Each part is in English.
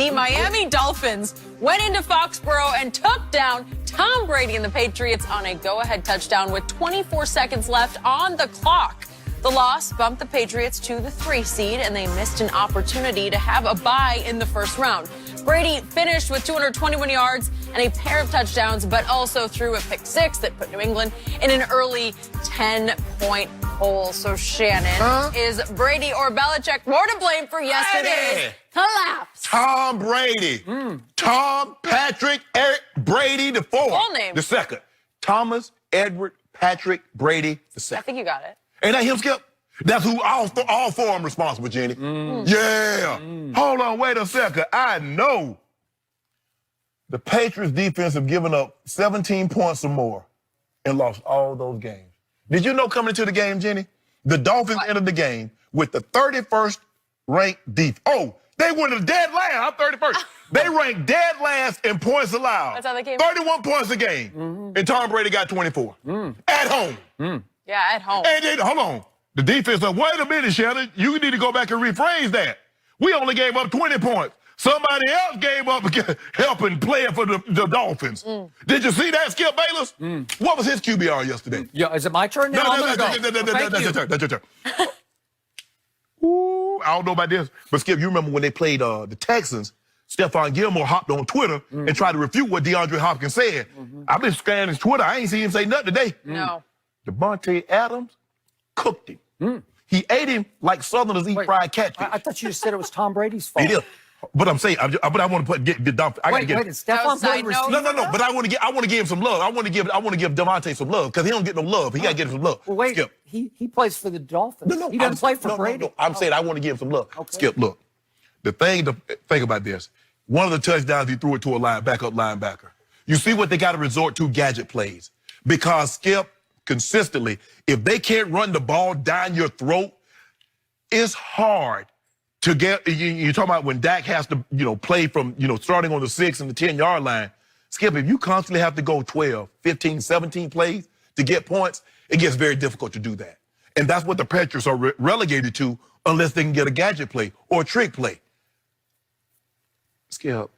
the Miami Dolphins went into Foxborough and took down Tom Brady and the Patriots on a go-ahead touchdown with 24 seconds left on the clock. The loss bumped the Patriots to the 3 seed, and they missed an opportunity to have a bye in the first round. Brady finished with 221 yards and a pair of touchdowns, but also threw a pick 6 that put New England in an early 10-point hole. So, Shannon, is Brady or Belichick more to blame for yesterday's collapse? Tom Brady. Tom Patrick Eric Brady the fourth. Full name. The second. Thomas Edward Patrick Brady the second. I think you got it. Ain't that him, Skip? That's who all four of them responsible, Jenny. Yeah. Hold on, wait a second. I know the Patriots defense have given up 17 points or more and lost all those games. Did you know coming into the game, Jenny, the Dolphins entered the game with the 31st ranked defense. Oh, they were the dead last. I'm 31st. They ranked dead last in points allowed. That's how they came. 31 points a game. And Tom Brady got 24. At home. Yeah, at home. And then, hold on. The defense said, wait a minute, Shannon. You need to go back and rephrase that. We only gave up 20 points. Somebody else gave up helping playing for the Dolphins. Did you see that, Skip Bayless? What was his QBR yesterday? Yeah, is it my turn now? That's your turn. Ooh, I don't know about this. But, Skip, you remember when they played the Texans, Stephon Gilmore hopped on Twitter and tried to refute what DeAndre Hopkins said. I've been scanning his Twitter. I ain't seen him say nothing today. No. Devontae Adams cooked him. He ate him like Southerners eat fried catfish. I thought you just said it was Tom Brady's fault. It is. But I'm saying, but I want to get the Dolphins. I Wait, is Stephon playing receiver? No. But I want to give him some love. I want to give Devontae some love because he don't get no love. He got to get him some love. Well, wait, Skip. he plays for the Dolphins. No, he doesn't play for Brady. No. I'm saying I want to give him some love. Okay. Skip, look. The thing to think about this. One of the touchdowns, he threw it to a backup linebacker. You see what they got to resort to? Gadget plays. Because, Skip, consistently, if they can't run the ball down your throat, it's hard to get. You're talking about when Dak has to, play from, starting on the 6 and the 10-yard line. Skip, if you constantly have to go 12, 15, 17 plays to get points, it gets very difficult to do that. And that's what the Patriots are relegated to unless they can get a gadget play or a trick play. Skip,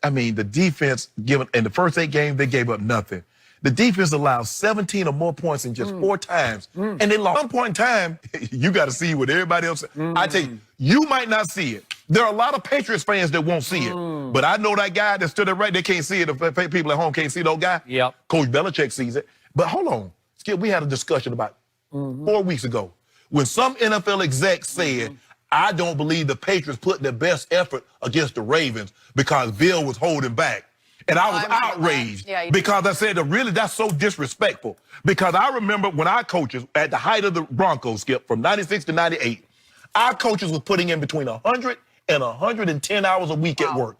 I mean, the defense, in the first 8 games, they gave up nothing. The defense allowed 17 or more points in just 4 times. And they lost. At one point in time, you got to see what everybody else. I tell you, you might not see it. There are a lot of Patriots fans that won't see it. But I know that guy that stood there right, they can't see it. The people at home can't see that guy. Yep. Coach Belichick sees it. But hold on. Skip, we had a discussion about 4 weeks ago when some NFL execs said, I don't believe the Patriots put their best effort against the Ravens because Bill was holding back. And I was outraged because I said, really, that's so disrespectful. Because I remember when our coaches, at the height of the Broncos, Skip, from 96 to 98, our coaches was putting in between 100 and 110 hours a week at work.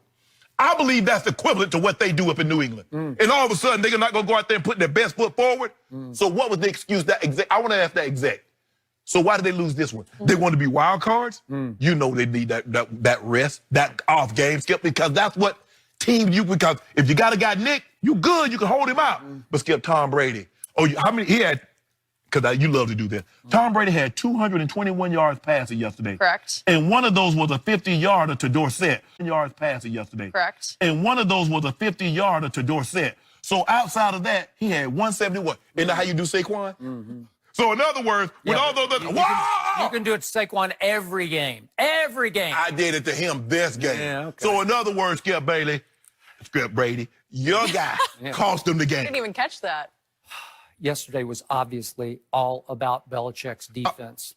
I believe that's equivalent to what they do up in New England. And all of a sudden, they're not going to go out there and put their best foot forward. So what was the excuse that exec? I want to ask that exec. So why did they lose this one? They want to be wild cards? You know they need that rest, that off game, Skip, because that's what because if you got a guy Nick, you good, you can hold him out. But Skip, Tom Brady, how many he had? Because you love to do this. Tom Brady had 221 yards passing yesterday. Correct. And one of those was a 50-yarder to Dorsett. Yards passing yesterday. Correct. And one of those was a 50-yarder to Dorsett. So outside of that, he had 171. Isn't that how you do Saquon? So in other words, with all those other, you can do it to Saquon every game. Every game. I did it to him this game. Yeah, okay. So in other words, Skip Brady, your guy cost him the game. I didn't even catch that. Yesterday was obviously all about Belichick's defense.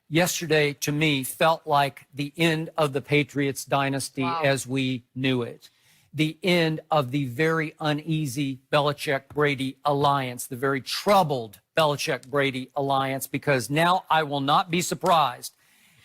Yesterday, to me, felt like the end of the Patriots dynasty as we knew it. The end of the very uneasy Belichick-Brady alliance, the very troubled Belichick-Brady alliance, because now I will not be surprised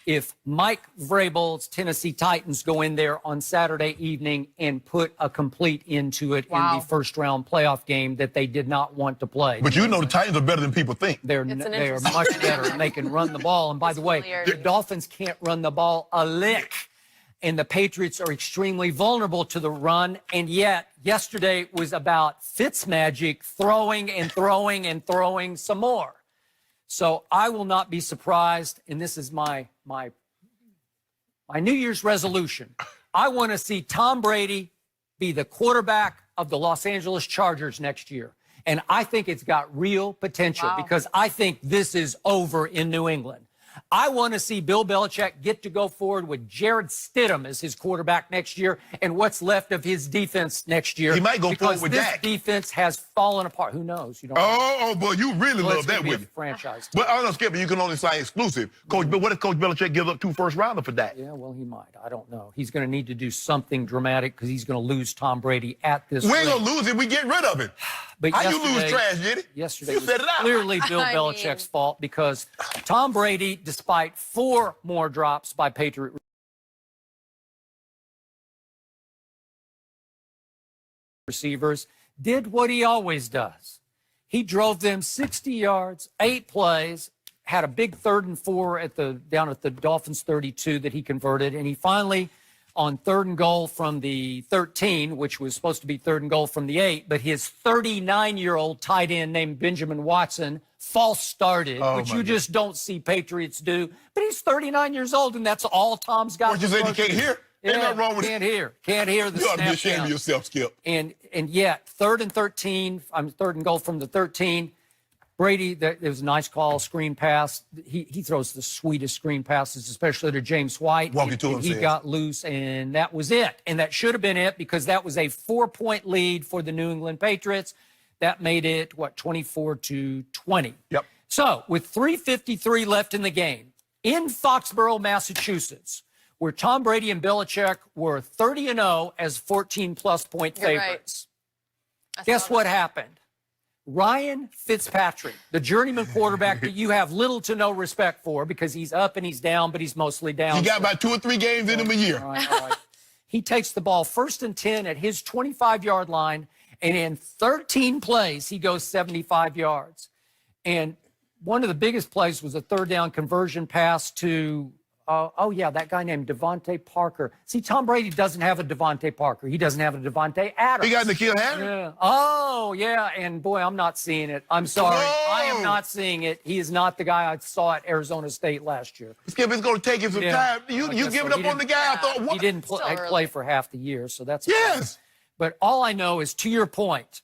if Mike Vrabel's Tennessee Titans go in there on Saturday evening and put a complete end to it in the first-round playoff game that they did not want to play. But you know the Titans are better than people think. They are much better, and they can run the ball. And by the way, the Dolphins can't run the ball a lick. And the Patriots are extremely vulnerable to the run. And yet, yesterday was about Fitzmagic throwing and throwing and throwing some more. So I will not be surprised, and this is my New Year's resolution. I want to see Tom Brady be the quarterback of the Los Angeles Chargers next year. And I think it's got real potential because I think this is over in New England. I want to see Bill Belichick get to go forward with Jared Stidham as his quarterback next year and what's left of his defense next year. He might go forward with Dak. This defense has fallen apart. Who knows? You don't Oh, boy, you really love that, would you? Franchise. But I don't know, Skip, you can only sign exclusive. Coach, but what if Coach Belichick gives up 2 first-rounders for Dak? Yeah, well, he might. I don't know. He's going to need to do something dramatic because he's going to lose Tom Brady at this We ain't going to lose it. We get rid of him. But How you lose trash, Jenny? Yesterday You was set it out. clearly Bill Belichick's fault because Tom Brady, despite 4 more drops by Patriot receivers, did what he always does. He drove them 60 yards, 8 plays, had a big 3rd and 4 down at the Dolphins 32 that he converted, and he finally, on 3rd and goal from the 13, which was supposed to be 3rd and goal from the 8, but his 39-year-old tight end named Benjamin Watson false started, which you just don't see Patriots do. But he's 39 years old, and that's all Tom's got. What you say, you can't hear? Ain't nothing wrong with Can't hear the You ought to be snap ashamed down. of yourself, Skip. And yet, 3rd and 13, 3rd and goal from the 13, Brady, it was a nice call, screen pass. He throws the sweetest screen passes, especially to James White. Walking to him, He got loose, and that was it. And that should have been it because that was a 4-point lead for the New England Patriots. That made it, 24-20. Yep. So, with 3:53 left in the game, in Foxborough, Massachusetts, where Tom Brady and Belichick were 30-0 as 14-plus point favorites. Right. Guess what happened? Ryan Fitzpatrick, the journeyman quarterback that you have little to no respect for because he's up and he's down, but he's mostly down. He got about 2 or 3 games in him a year. All right. He takes the ball 1st and 10 at his 25-yard line, and in 13 plays, he goes 75 yards. And one of the biggest plays was a 3rd down conversion pass to that guy named Devontae Parker. See, Tom Brady doesn't have a Devontae Parker. He doesn't have a Devontae Adams. He got N'Keal Harry? Yeah. Oh, yeah. And, boy, I'm not seeing it. I'm sorry. I am not seeing it. He is not the guy I saw at Arizona State last year. Skip, it's going to take him some time. You giving up on the guy. I thought, what? He didn't play for half the year, so that's Yes. But all I know is, to your point,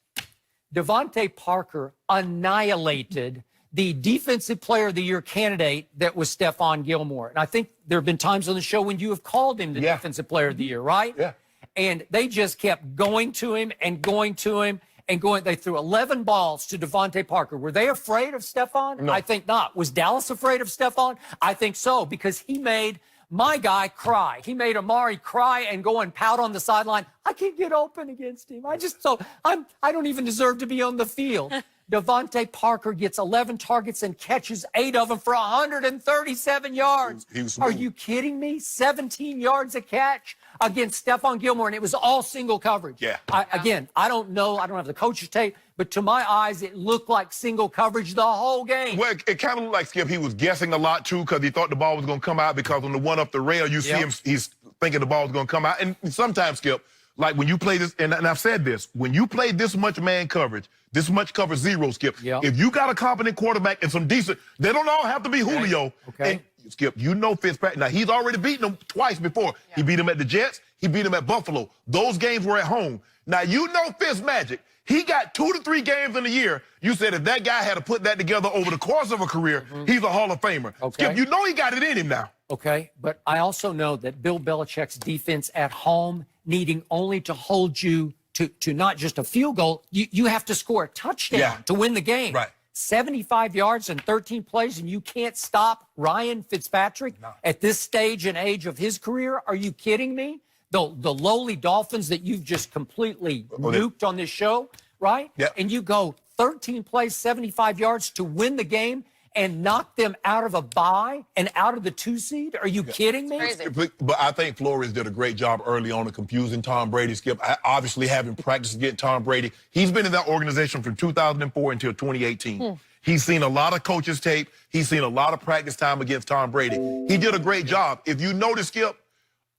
Devontae Parker annihilated the Defensive Player of the Year candidate that was Stephon Gilmore. And I think there have been times on the show when you have called him the Defensive Player of the Year, right? Yeah. And they just kept going to him and going to him and going. They threw 11 balls to Devontae Parker. Were they afraid of Stephon? No. I think not. Was Dallas afraid of Stephon? I think so, because he made my guy cry. He made Amari cry and go and pout on the sideline. I can't get open against him. I don't even deserve to be on the field. Devontae Parker gets 11 targets and catches 8 of them for 137 yards. Are you kidding me? 17 yards a catch against Stephon Gilmore, and it was all single coverage. Yeah. Again, I don't know. I don't have the coach's tape, but to my eyes, it looked like single coverage the whole game. Well, it kind of looked like, Skip, he was guessing a lot, too, because he thought the ball was going to come out because on the one up the rail, you see him, he's thinking the ball was going to come out. And sometimes, Skip, like when you play this, and I've said this, when you play this much man coverage, this much cover zero, Skip, if you got a competent quarterback and some decent, they don't all have to be Julio. Okay. And, Skip, you know Fitzpatrick. Now, he's already beaten him twice before. Yeah. He beat him at the Jets. He beat him at Buffalo. Those games were at home. Now, you know Fitzmagic. He got 2 to 3 games in a year. You said if that guy had to put that together over the course of a career, he's a Hall of Famer. Okay. Skip, you know he got it in him now. Okay, but I also know that Bill Belichick's defense at home, needing only to hold you to not just a field goal, you have to score a touchdown to win the game. Right. 75 yards and 13 plays, and you can't stop Ryan Fitzpatrick at this stage and age of his career? Are you kidding me? The lowly Dolphins that you've just completely nuked on this show, right? Yep. And you go 13 plays, 75 yards to win the game and knock them out of a bye and out of the 2 seed? Are you kidding me? Crazy. But I think Flores did a great job early on of confusing Tom Brady, Skip. Obviously, having practiced against Tom Brady, he's been in that organization from 2004 until 2018. He's seen a lot of coaches' tape. He's seen a lot of practice time against Tom Brady. He did a great job. If you notice, Skip,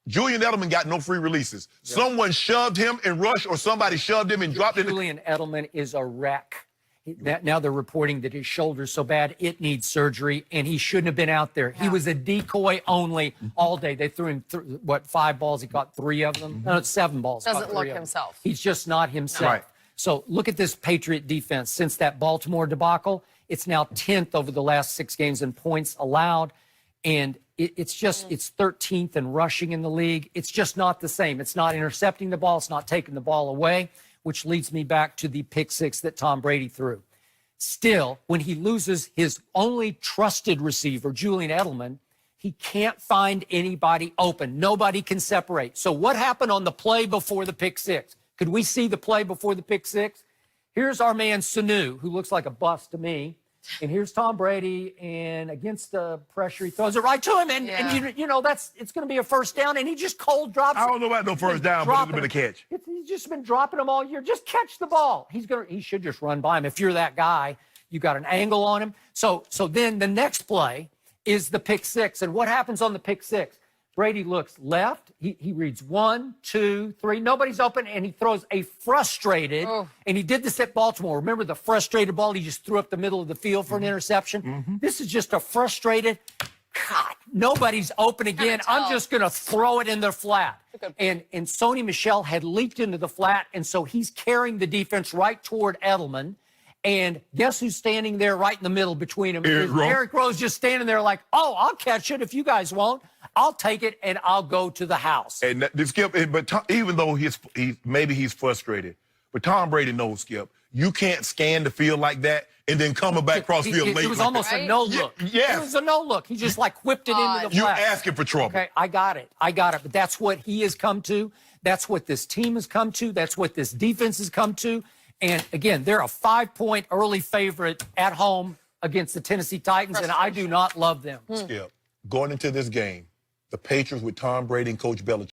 Julian Edelman got no free releases. Someone shoved him and rushed, or somebody shoved him and dropped him. Julian Edelman is a wreck. Now they're reporting that his shoulder's so bad it needs surgery, and he shouldn't have been out there. He was a decoy only all day. They threw him, 5 balls? He caught 3 of them? No, 7 balls. Doesn't look himself. He's just not himself. Right. So look at this Patriot defense. Since that Baltimore debacle, it's now 10th over the last 6 games in points allowed. And it's 13th in rushing in the league. It's just not the same. It's not intercepting the ball. It's not taking the ball away, which leads me back to the pick 6 that Tom Brady threw. Still, when he loses his only trusted receiver, Julian Edelman, he can't find anybody open. Nobody can separate. So what happened on the play before the pick 6? Could we see the play before the pick 6? Here's our man Sanu, who looks like a bust to me. And here's Tom Brady, and against the pressure, he throws it right to him. And you know, it's going to be a first down, and he just cold drops it. I don't know about no first down, but it's been a catch. He's just been dropping them all year. Just catch the ball. He should just run by him. If you're that guy, you got an angle on him. So then the next play is the pick 6. And what happens on the pick 6? Brady looks left. He reads 1, 2, 3. Nobody's open, and he throws a frustrated. And he did this at Baltimore. Remember the frustrated ball he just threw up the middle of the field for an interception? This is just a frustrated, God, nobody's open again. I'm just going to throw it in their flat. And Sony Michel had leaped into the flat, and so he's carrying the defense right toward Edelman. And guess who's standing there right in the middle between them? Eric Rowe's just standing there like, oh, I'll catch it if you guys won't. I'll take it, and I'll go to the house. And Skip, even though maybe he's frustrated, but Tom Brady knows, Skip, you can't scan the field like that and then come back across field late. It was almost a no look. Yeah. It was a no look. He just like whipped it into the flat. You're asking for trouble. Okay, I got it. But that's what he has come to. That's what this team has come to. That's what this defense has come to. And again, they're a 5-point early favorite at home against the Tennessee Titans, and I do not love them. Skip, going into this game, the Patriots with Tom Brady and Coach Belichick